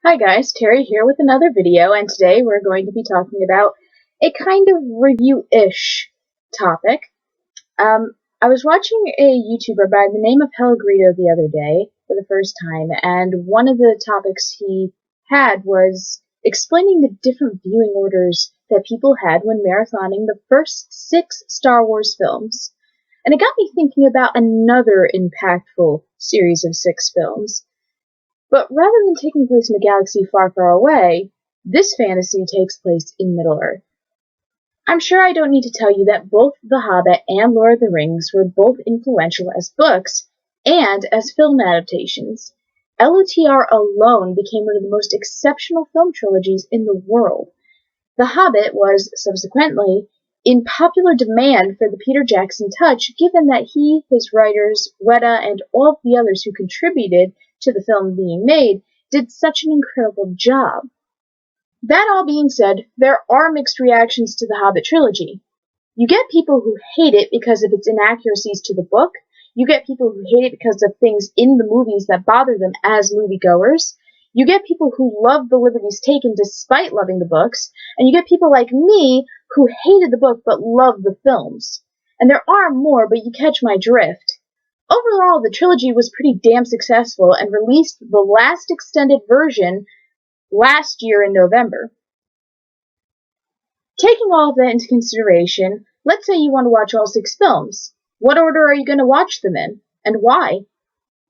Hi guys, Terry here with another video, and today we're going to be talking about a kind of review-ish topic. I was watching a YouTuber by the name of HelloGreedo the other day for the first time, and one of the topics he had was explaining the different viewing orders that people had when marathoning the first 6 Star Wars films. And it got me thinking about another impactful series of 6 films. But rather than taking place in a galaxy far, far away, this fantasy takes place in Middle-earth. I'm sure I don't need to tell you that both The Hobbit and Lord of the Rings were both influential as books and as film adaptations. LOTR alone became one of the most exceptional film trilogies in the world. The Hobbit was, subsequently, in popular demand for the Peter Jackson touch, given that he, his writers, Weta, and all of the others who contributed to the film being made did such an incredible job. That all being said, there are mixed reactions to the Hobbit trilogy. You get people who hate it because of its inaccuracies to the book, you get people who hate it because of things in the movies that bother them as moviegoers, you get people who love the liberties taken despite loving the books, and you get people like me who hated the book but loved the films. And there are more, but you catch my drift. Overall, the trilogy was pretty damn successful and released the last extended version last year in November. Taking all of that into consideration, let's say you want to watch all 6 films. What order are you going to watch them in, and why?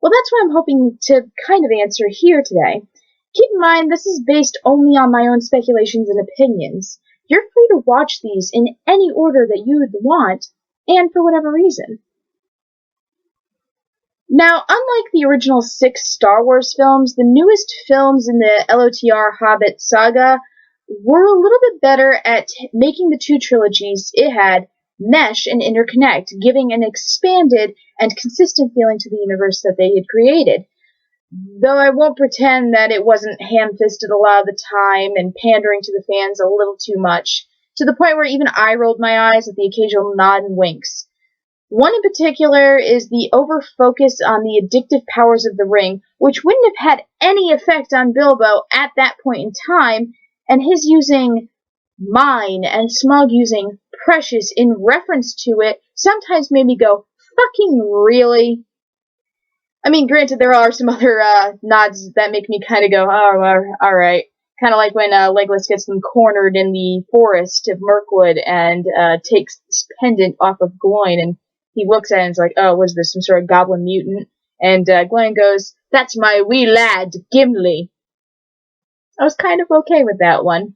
Well, that's what I'm hoping to kind of answer here today. Keep in mind, this is based only on my own speculations and opinions. You're free to watch these in any order that you would want, and for whatever reason. Now, unlike the original 6 Star Wars films, the newest films in the LOTR Hobbit saga were a little bit better at making the 2 trilogies it had mesh and interconnect, giving an expanded and consistent feeling to the universe that they had created. Though I won't pretend that it wasn't ham-fisted a lot of the time and pandering to the fans a little too much, to the point where even I rolled my eyes at the occasional nod and winks. One in particular is the over-focus on the addictive powers of the ring, which wouldn't have had any effect on Bilbo at that point in time, and his using mine and Smaug using precious in reference to it sometimes made me go, fucking really? I mean, granted, there are some other nods that make me kind of go, oh, alright. Kind of like when Legolas gets them cornered in the forest of Mirkwood and takes this pendant off of Gloin, and he looks at it and is like, oh, was this some sort of goblin mutant? And Gloin goes, that's my wee lad, Gimli. I was kind of okay with that one.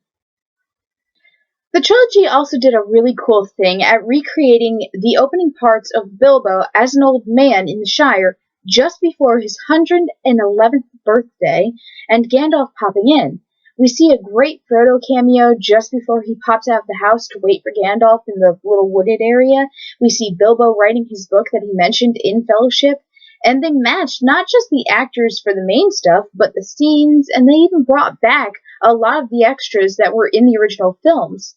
The trilogy also did a really cool thing at recreating the opening parts of Bilbo as an old man in the Shire just before his 111th birthday and Gandalf popping in. We see a great Frodo cameo just before he pops out of the house to wait for Gandalf in the little wooded area. We see Bilbo writing his book that he mentioned in Fellowship, and they matched not just the actors for the main stuff, but the scenes, and they even brought back a lot of the extras that were in the original films.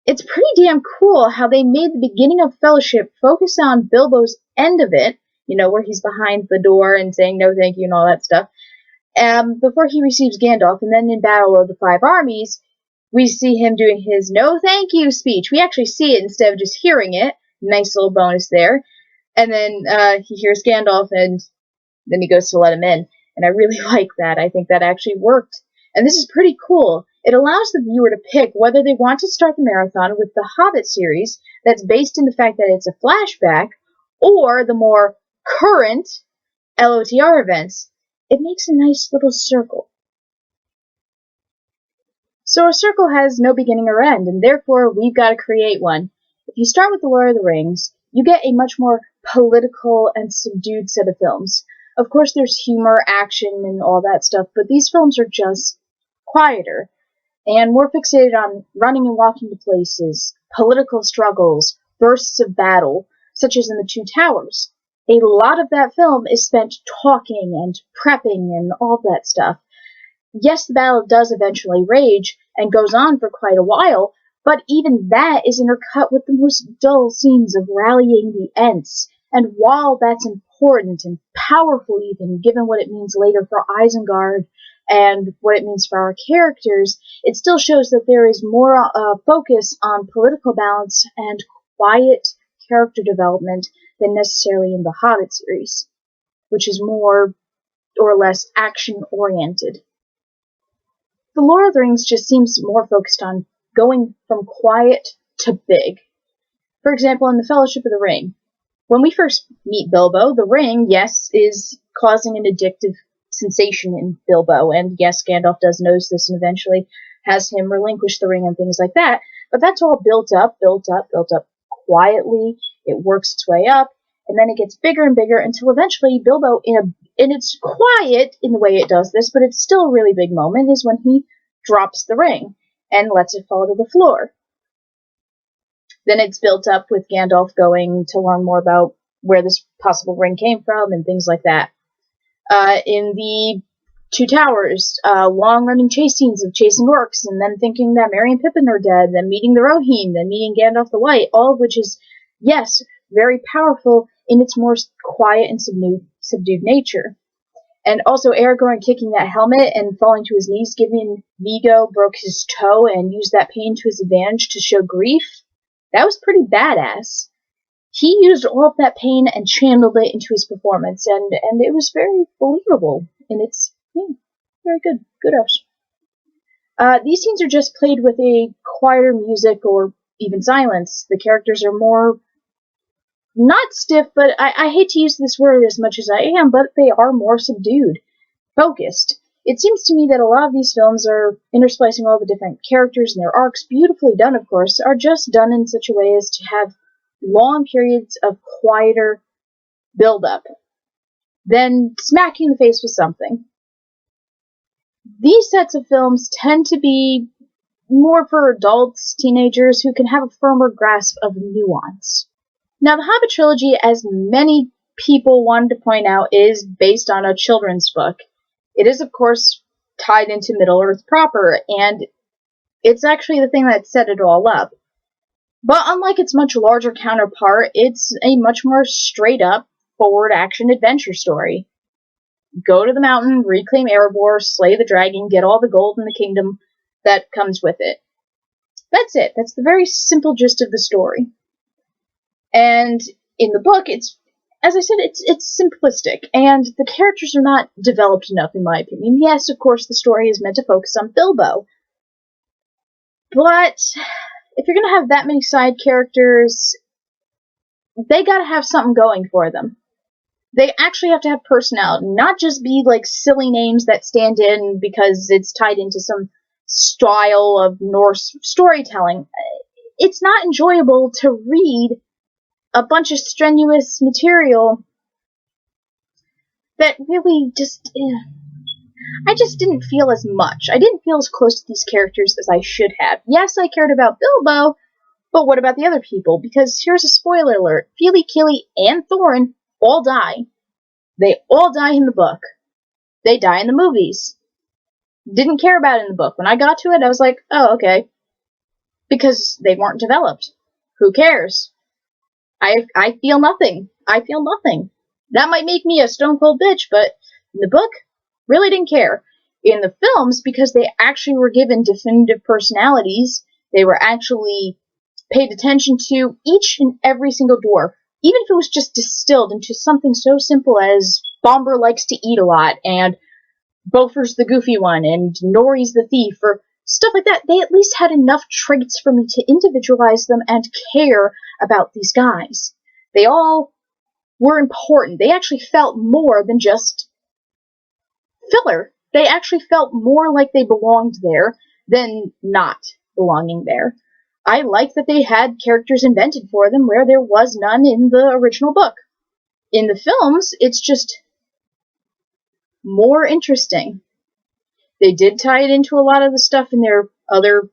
It's pretty damn cool how they made the beginning of Fellowship focus on Bilbo's end of it, you know, where he's behind the door and saying no thank you and all that stuff, before he receives Gandalf, and then in Battle of the Five Armies, we see him doing his no thank you speech. We actually see it instead of just hearing it. Nice little bonus there. And then he hears Gandalf, and then he goes to let him in. And I really like that. I think that actually worked. And this is pretty cool. It allows the viewer to pick whether they want to start the marathon with the Hobbit series that's based in the fact that it's a flashback, or the more current LOTR events. It makes a nice little circle. So a circle has no beginning or end, and therefore we've got to create one. If you start with The Lord of the Rings, you get a much more political and subdued set of films. Of course, there's humor, action, and all that stuff, but these films are just quieter and more fixated on running and walking to places, political struggles, bursts of battle, such as in The Two Towers. A lot of that film is spent talking and prepping and all that stuff. Yes, the battle does eventually rage and goes on for quite a while, but even that is intercut with the most dull scenes of rallying the Ents. And while that's important and powerful even, given what it means later for Isengard and what it means for our characters, it still shows that there is more focus on political balance and quiet character development than necessarily in the Hobbit series, which is more or less action-oriented. The Lord of the Rings just seems more focused on going from quiet to big. For example, in the Fellowship of the Ring, when we first meet Bilbo, the ring, yes, is causing an addictive sensation in Bilbo, and yes, Gandalf does notice this and eventually has him relinquish the ring and things like that, but that's all built up quietly. It works its way up, and then it gets bigger and bigger until eventually Bilbo, and it's quiet in the way it does this, but it's still a really big moment, is when he drops the ring and lets it fall to the floor. Then it's built up with Gandalf going to learn more about where this possible ring came from and things like that. In the Two Towers, long-running chase scenes of chasing orcs, and then thinking that Merry and Pippin are dead, then meeting the Rohirrim, then meeting Gandalf the White, all of which is, yes, very powerful in its more quiet and subdued nature. And also Aragorn kicking that helmet and falling to his knees, giving Vigo broke his toe and used that pain to his advantage to show grief. That was pretty badass. He used all of that pain and channeled it into his performance, and it was very believable, and it's very good. Kudos. These scenes are just played with a quieter music or even silence. The characters are more, not stiff, but I hate to use this word as much as I am, but they are more subdued, focused. It seems to me that a lot of these films are intersplicing all the different characters and their arcs, beautifully done, of course, are just done in such a way as to have long periods of quieter build-up, then smack you in the face with something. These sets of films tend to be more for adults, teenagers, who can have a firmer grasp of nuance. Now, the Hobbit trilogy, as many people wanted to point out, is based on a children's book. It is, of course, tied into Middle-earth proper, and it's actually the thing that set it all up. But unlike its much larger counterpart, it's a much more straight-up, forward-action adventure story. Go to the mountain, reclaim Erebor, slay the dragon, get all the gold in the kingdom that comes with it. That's it. That's the very simple gist of the story. And in the book, it's, as I said, it's simplistic, and the characters are not developed enough, in my opinion. Yes, of course, the story is meant to focus on Bilbo. But if you're going to have that many side characters, they gotta have something going for them. They actually have to have personality, not just be like silly names that stand in because it's tied into some style of Norse storytelling. It's not enjoyable to read a bunch of strenuous material that really just... I just didn't feel as much. I didn't feel as close to these characters as I should have. Yes, I cared about Bilbo, but what about the other people? Because here's a spoiler alert. Fili, Kili, and Thorin all die. They all die in the book. They die in the movies. Didn't care about it in the book. When I got to it, I was like, oh, okay. Because they weren't developed. Who cares? I feel nothing. I feel nothing. That might make me a stone cold bitch, but in the book, really didn't care. In the films, because they actually were given definitive personalities, they were actually paid attention to each and every single dwarf. Even if it was just distilled into something so simple as Bombur likes to eat a lot, and Bofur's the goofy one, and Nori's the thief, or stuff like that, they at least had enough traits for me to individualize them and care about these guys. They all were important. They actually felt more than just filler. They actually felt more like they belonged there than not belonging there. I like that they had characters invented for them where there was none in the original book. In the films, it's just more interesting. They did tie it into a lot of the stuff in their other,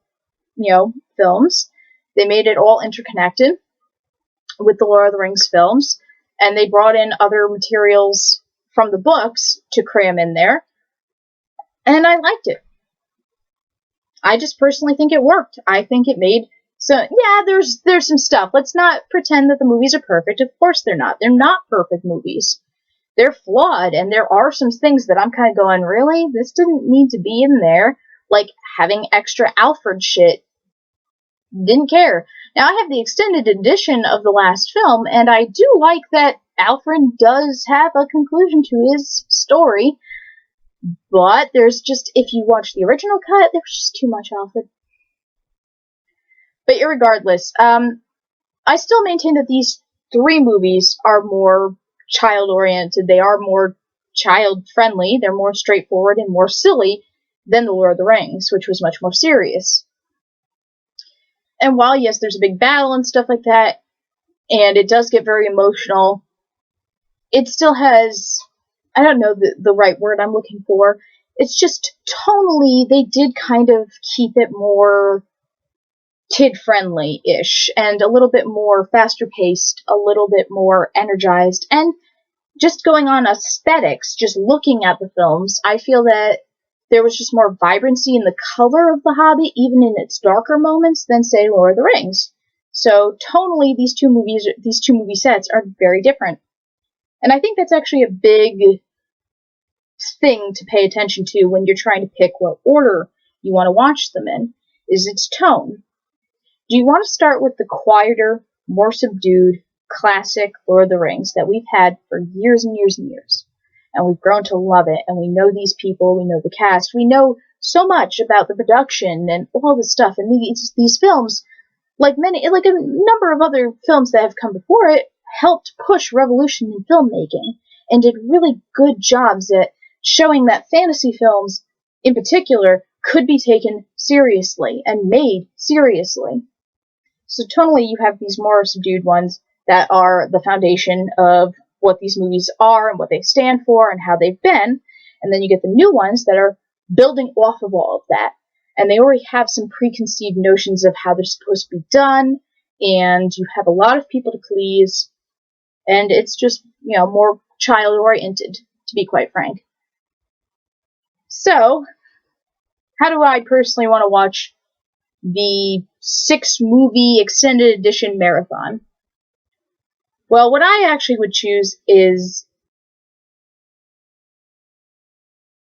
films. They made it all interconnected with the Lord of the Rings films, and they brought in other materials from the books to cram in there, and I liked it. I just personally think it worked. I think it made there's some stuff. Let's not pretend that the movies are perfect. Of course they're not. They're not perfect movies. they're flawed, and there are some things that I'm kind of going, really? This didn't need to be in there. Like, having extra Alfred shit. Didn't care. Now, I have the extended edition of the last film, and I do like that Alfred does have a conclusion to his story, but there's just, if you watch the original cut, there's just too much Alfred. But irregardless, I still maintain that these 3 movies are more child-oriented. They are more child-friendly. They're more straightforward and more silly than The Lord of the Rings, which was much more serious. And while, yes, there's a big battle and stuff like that, and it does get very emotional, it still has, I don't know the right word I'm looking for, it's just tonally, they did kind of keep it more kid-friendly-ish, and a little bit more faster-paced, a little bit more energized, and just going on aesthetics, just looking at the films, I feel that there was just more vibrancy in the color of The Hobbit, even in its darker moments, than, say, Lord of the Rings. So, tonally, these two movie sets are very different. And I think that's actually a big thing to pay attention to when you're trying to pick what order you want to watch them in, is its tone. Do you want to start with the quieter, more subdued, classic Lord of the Rings that we've had for years and years and years? And we've grown to love it, and we know these people, we know the cast, we know so much about the production and all this stuff, and these films, like a number of other films that have come before it, helped push revolution in filmmaking, and did really good jobs at showing that fantasy films, in particular, could be taken seriously, and made seriously. So tonally, you have these more subdued ones that are the foundation of what these movies are and what they stand for and how they've been, and then you get the new ones that are building off of all of that, and they already have some preconceived notions of how they're supposed to be done, and you have a lot of people to please, and it's just, more child-oriented, to be quite frank. So, how do I personally want to watch the 6-movie extended edition marathon? Well, what I actually would choose is